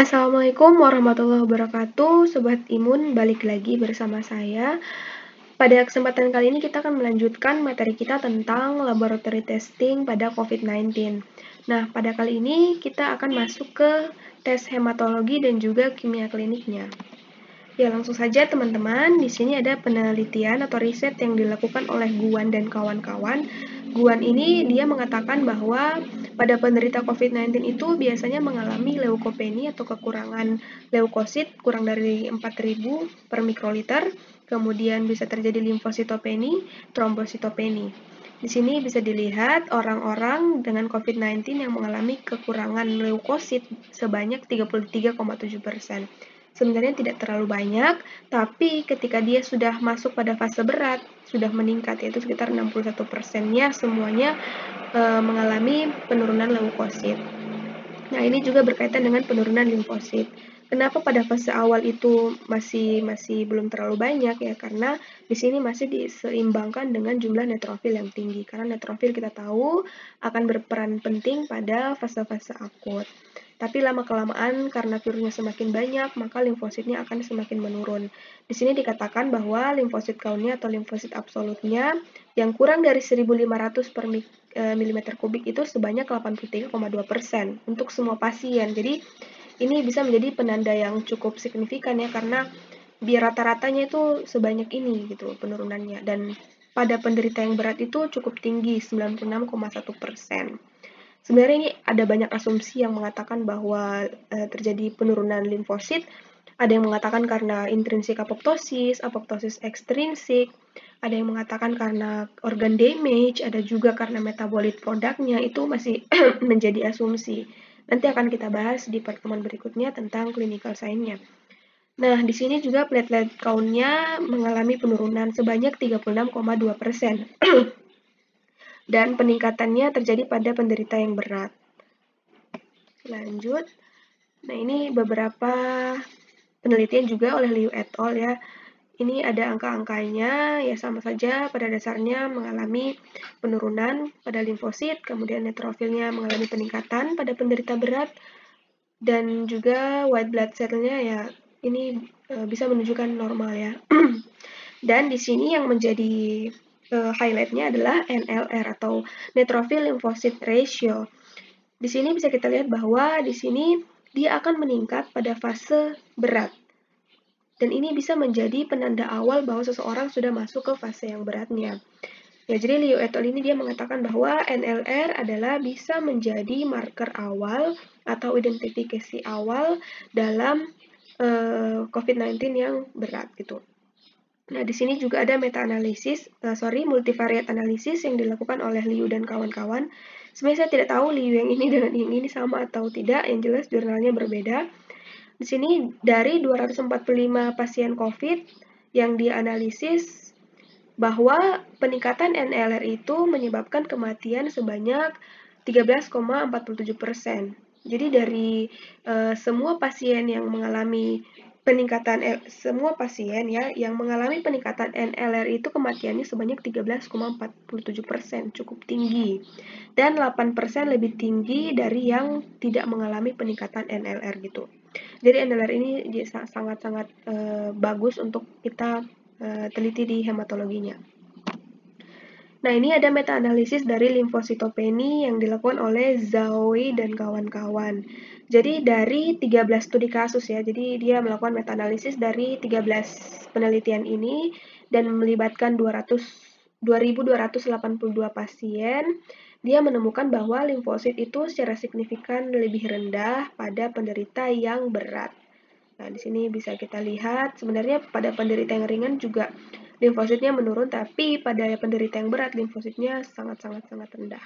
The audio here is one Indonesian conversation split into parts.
Assalamualaikum warahmatullahi wabarakatuh, Sobat Imun, balik lagi bersama saya. Pada kesempatan kali ini kita akan melanjutkan materi kita tentang laboratory testing pada COVID-19. Nah, pada kali ini kita akan masuk ke tes hematologi dan juga kimia kliniknya. Ya, langsung saja teman-teman, di sini ada penelitian atau riset yang dilakukan oleh Guan dan kawan-kawan. Guan ini dia mengatakan bahwa pada penderita COVID-19 itu biasanya mengalami leukopenia atau kekurangan leukosit kurang dari 4.000 per mikroliter, kemudian bisa terjadi limfositopeni, trombositopeni. Di sini bisa dilihat orang-orang dengan COVID-19 yang mengalami kekurangan leukosit sebanyak 33,7%. Sebenarnya tidak terlalu banyak, tapi ketika dia sudah masuk pada fase berat, sudah meningkat, yaitu sekitar 61%-nya semuanya mengalami penurunan leukosit. Nah, ini juga berkaitan dengan penurunan limfosit. Kenapa pada fase awal itu masih belum terlalu banyak ya? Karena di sini masih diseimbangkan dengan jumlah neutrofil yang tinggi. Karena neutrofil kita tahu akan berperan penting pada fase-fase akut. Tapi lama-kelamaan karena virusnya semakin banyak, maka limfositnya akan semakin menurun. Di sini dikatakan bahwa limfosit count-nya atau limfosit absolutnya yang kurang dari 1.500 per milimeter kubik itu sebanyak 83,2% untuk semua pasien. Jadi ini bisa menjadi penanda yang cukup signifikan ya, karena biar rata-ratanya itu sebanyak ini gitu penurunannya. Dan pada penderita yang berat itu cukup tinggi, 96,1%. Sebenarnya ini ada banyak asumsi yang mengatakan bahwa terjadi penurunan limfosit. Ada yang mengatakan karena intrinsik apoptosis ekstrinsik, ada yang mengatakan karena organ damage, ada juga karena metabolit produknya, itu masih menjadi asumsi. Nanti akan kita bahas di pertemuan berikutnya tentang clinical sign-nya. Nah, di sini juga platelet count-nya mengalami penurunan sebanyak 36,2%. Dan peningkatannya terjadi pada penderita yang berat. Lanjut. Nah, ini beberapa penelitian juga oleh Liu et al. Ya. Ini ada angka-angkanya, ya sama saja pada dasarnya mengalami penurunan pada limfosit, kemudian neutrofilnya mengalami peningkatan pada penderita berat, dan juga white blood cell-nya ya ini bisa menunjukkan normal ya. Dan di sini yang menjadi highlight-nya adalah NLR atau neutrophil lymphocyte ratio. Di sini bisa kita lihat bahwa di sini dia akan meningkat pada fase berat. Dan ini bisa menjadi penanda awal bahwa seseorang sudah masuk ke fase yang beratnya. Ya, jadi Liu et al. Ini dia mengatakan bahwa NLR adalah bisa menjadi marker awal atau identifikasi awal dalam COVID-19 yang berat gitu. Nah, di sini juga ada multivariate analisis yang dilakukan oleh Liu dan kawan-kawan. Sebenarnya saya tidak tahu Liu yang ini dengan yang ini sama atau tidak, yang jelas jurnalnya berbeda. Di sini dari 245 pasien COVID yang dianalisis bahwa peningkatan NLR itu menyebabkan kematian sebanyak 13,47%. Jadi dari semua pasien yang mengalami semua pasien ya yang mengalami peningkatan NLR itu kematiannya sebanyak 13,47%, cukup tinggi. Dan 8% lebih tinggi dari yang tidak mengalami peningkatan NLR gitu. Jadi NLR ini sangat-sangat bagus untuk kita teliti di hematologinya. Nah, ini ada meta-analisis dari limfositopeni yang dilakukan oleh Zhao Wei dan kawan-kawan. Jadi dari 13 studi kasus ya, jadi dia melakukan meta-analisis dari 13 penelitian ini dan melibatkan 2.282 pasien. Dia menemukan bahwa limfosit itu secara signifikan lebih rendah pada penderita yang berat. Nah, di sini bisa kita lihat sebenarnya pada penderita yang ringan juga limfositnya menurun, tapi pada penderita yang berat limfositnya sangat-sangat rendah.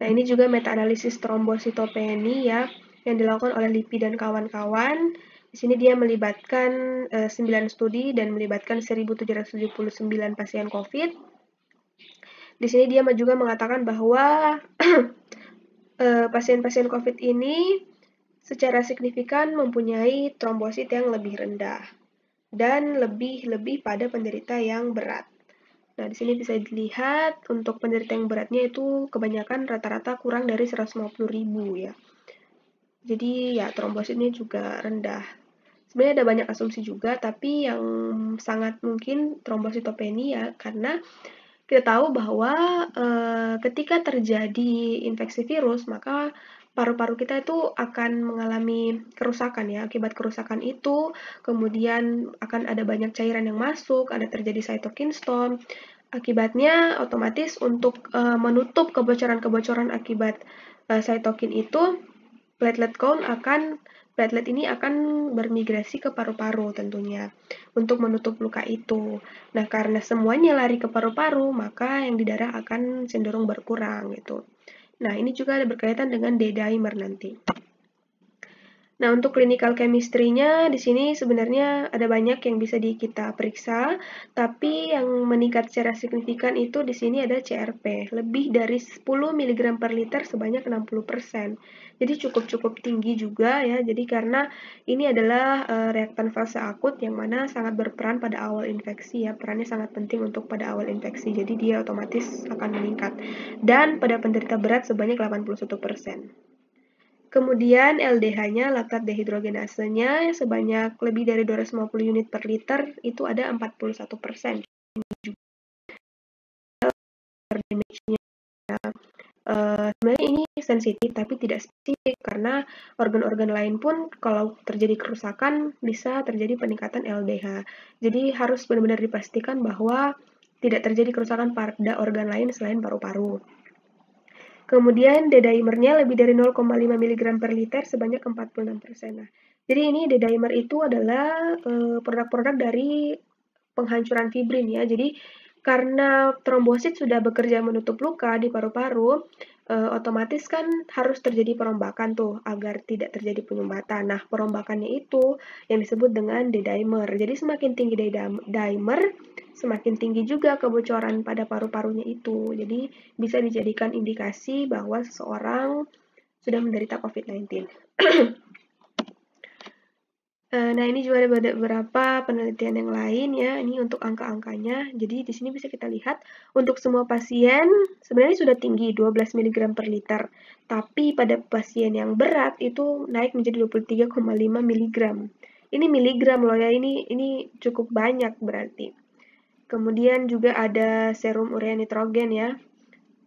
Nah, ini juga meta-analisis trombositopeni ya, yang dilakukan oleh Lippi dan kawan-kawan. Di sini dia melibatkan 9 studi dan melibatkan 1.779 pasien COVID. Di sini dia juga mengatakan bahwa pasien-pasien COVID ini secara signifikan mempunyai trombosit yang lebih rendah dan lebih pada penderita yang berat. Nah, di sini bisa dilihat untuk penderita yang beratnya itu kebanyakan rata-rata kurang dari 150.000 ya. Jadi ya trombositnya juga rendah. Sebenarnya ada banyak asumsi juga, tapi yang sangat mungkin trombositopenia karena kita tahu bahwa ketika terjadi infeksi virus, maka paru-paru kita itu akan mengalami kerusakan ya. Akibat kerusakan itu, kemudian akan ada banyak cairan yang masuk, ada terjadi cytokine storm. Akibatnya otomatis untuk menutup kebocoran-kebocoran akibat cytokine itu, platelet ini akan bermigrasi ke paru-paru tentunya untuk menutup luka itu. Nah, karena semuanya lari ke paru-paru, maka yang di darah akan cenderung berkurang gitu. Nah, ini juga ada berkaitan dengan D-dimer nanti. Nah, untuk clinical chemistry-nya di sini sebenarnya ada banyak yang bisa kita periksa, tapi yang meningkat secara signifikan itu di sini ada CRP, lebih dari 10 mg per liter sebanyak 60%. Jadi cukup tinggi juga ya. Jadi karena ini adalah reaktan fase akut yang mana sangat berperan pada awal infeksi ya. Perannya sangat penting untuk pada awal infeksi. Jadi dia otomatis akan meningkat. Dan pada penderita berat sebanyak 81%. Kemudian LDH-nya, laktat dehidrogenasenya, sebanyak lebih dari 250 unit per liter, itu ada 41%. Sebenarnya ini sensitif tapi tidak spesifik karena organ-organ lain pun kalau terjadi kerusakan bisa terjadi peningkatan LDH. Jadi harus benar-benar dipastikan bahwa tidak terjadi kerusakan pada organ lain selain paru-paru. Kemudian D-dimernya lebih dari 0,5 mg per liter sebanyak 46%. Nah, jadi ini D-dimer itu adalah produk-produk dari penghancuran fibrin ya. Jadi karena trombosit sudah bekerja menutup luka di paru-paru, otomatis kan harus terjadi perombakan tuh agar tidak terjadi penyumbatan. Nah, perombakannya itu yang disebut dengan D-dimer. Jadi semakin tinggi D-dimer, semakin tinggi juga kebocoran pada paru-parunya itu. Jadi bisa dijadikan indikasi bahwa seseorang sudah menderita COVID-19. Nah, ini juga ada beberapa penelitian yang lain ya. Ini untuk angka-angkanya. Jadi di sini bisa kita lihat untuk semua pasien sebenarnya sudah tinggi 12 mg per liter. Tapi pada pasien yang berat itu naik menjadi 23,5 mg. Ini miligram loh ya. Ini cukup banyak berarti. Kemudian juga ada serum urea nitrogen ya.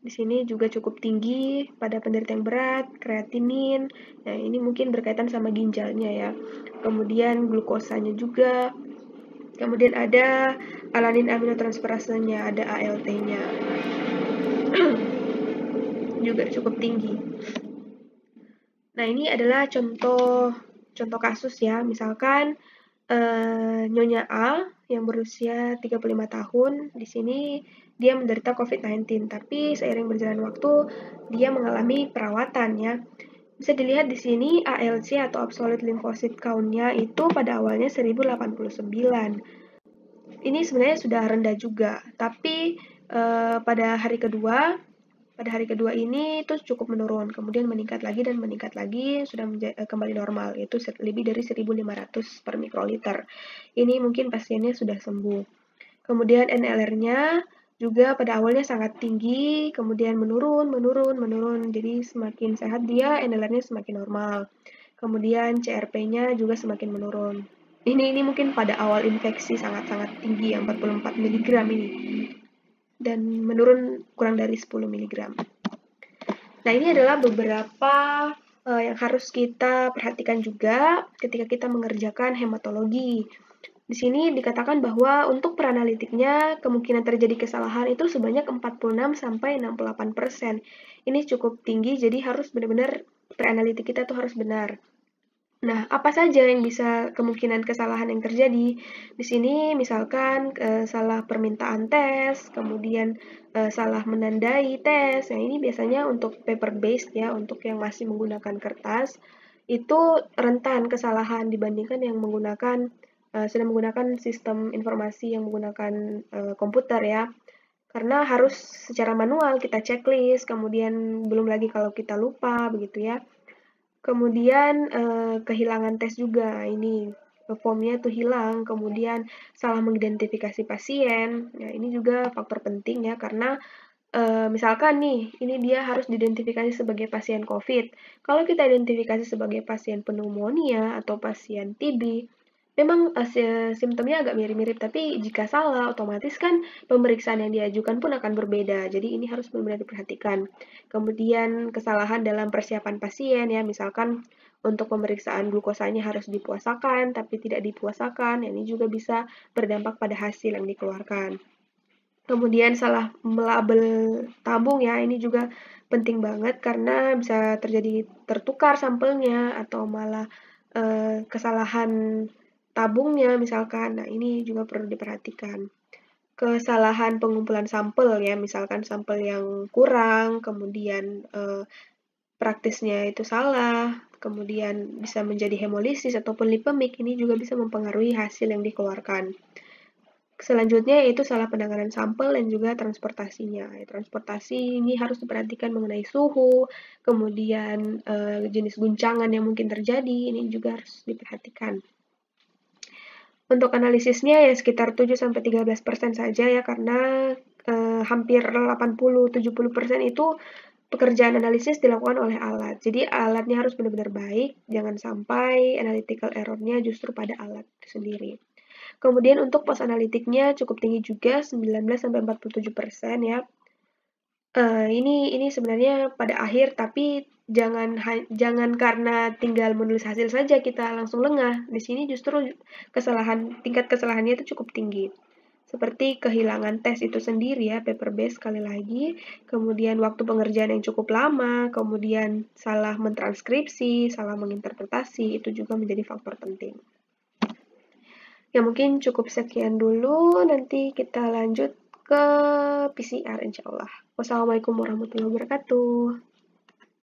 Di sini juga cukup tinggi pada penderita yang berat, kreatinin. Nah, ini mungkin berkaitan sama ginjalnya ya. Kemudian glukosanya juga. Kemudian ada alanin aminotransferasenya, ada ALT-nya. juga cukup tinggi. Nah, ini adalah contoh kasus ya. Misalkan Nyonya A yang berusia 35 tahun, di sini dia menderita COVID-19, tapi seiring berjalan waktu dia mengalami perawatan ya. Bisa dilihat di sini ALC atau absolute lymphocyte count-nya itu pada awalnya 1089. Ini sebenarnya sudah rendah juga, tapi pada hari kedua ini itu cukup menurun, kemudian meningkat lagi dan meningkat lagi, sudah kembali normal, yaitu lebih dari 1500 per mikroliter. Ini mungkin pasiennya sudah sembuh. Kemudian NLR-nya juga pada awalnya sangat tinggi, kemudian menurun, jadi semakin sehat dia, NLR-nya semakin normal. Kemudian CRP-nya juga semakin menurun. Ini mungkin pada awal infeksi sangat-sangat tinggi, yang 44 mg ini. Dan menurun kurang dari 10 mg. Nah, ini adalah beberapa yang harus kita perhatikan juga ketika kita mengerjakan hematologi. Di sini dikatakan bahwa untuk peranalitiknya kemungkinan terjadi kesalahan itu sebanyak 46-68%. Ini cukup tinggi, jadi harus benar-benar peranalitik kita tuh harus benar. Nah, apa saja yang bisa kemungkinan kesalahan yang terjadi? Di sini misalkan salah permintaan tes, kemudian salah menandai tes. Nah, ini biasanya untuk paper based ya, untuk yang masih menggunakan kertas, itu rentan kesalahan dibandingkan yang menggunakan sudah menggunakan sistem informasi yang menggunakan komputer ya. Karena harus secara manual kita checklist, kemudian belum lagi kalau kita lupa begitu ya. Kemudian kehilangan tes juga, ini formnya tuh hilang, kemudian salah mengidentifikasi pasien. Nah, ini juga faktor penting ya, karena Misalkan nih, ini dia harus diidentifikasi sebagai pasien COVID. Kalau kita identifikasi sebagai pasien pneumonia atau pasien TB, memang simptomnya agak mirip-mirip, tapi jika salah, otomatis kan pemeriksaan yang diajukan pun akan berbeda. Jadi ini harus benar-benar diperhatikan. Kemudian kesalahan dalam persiapan pasien ya, misalkan untuk pemeriksaan glukosanya harus dipuasakan, tapi tidak dipuasakan, ini juga bisa berdampak pada hasil yang dikeluarkan. Kemudian salah melabel tabung ya, ini juga penting banget karena bisa terjadi tertukar sampelnya atau malah kesalahan tabungnya misalkan. Nah, ini juga perlu diperhatikan. Kesalahan pengumpulan sampel ya, misalkan sampel yang kurang, kemudian praktisnya itu salah, kemudian bisa menjadi hemolisis ataupun lipemik, ini juga bisa mempengaruhi hasil yang dikeluarkan. Selanjutnya yaitu salah penanganan sampel dan juga transportasinya. Transportasi ini harus diperhatikan mengenai suhu, kemudian jenis guncangan yang mungkin terjadi, ini juga harus diperhatikan. Untuk analisisnya ya sekitar 7-13% saja ya, karena hampir 80-70% itu pekerjaan analisis dilakukan oleh alat. Jadi alatnya harus benar-benar baik, jangan sampai analytical error-nya justru pada alat itu sendiri. Kemudian untuk post analitiknya cukup tinggi juga, 19-47% ya. Ini sebenarnya pada akhir, tapi jangan karena tinggal menulis hasil saja kita langsung lengah. Di sini justru tingkat kesalahannya itu cukup tinggi. Seperti kehilangan tes itu sendiri ya, paper base sekali lagi, kemudian waktu pengerjaan yang cukup lama, kemudian salah mentranskripsi, salah menginterpretasi, itu juga menjadi faktor penting. Ya mungkin cukup sekian dulu, nanti kita lanjut ke PCR insya Allah. Wassalamualaikum warahmatullahi wabarakatuh.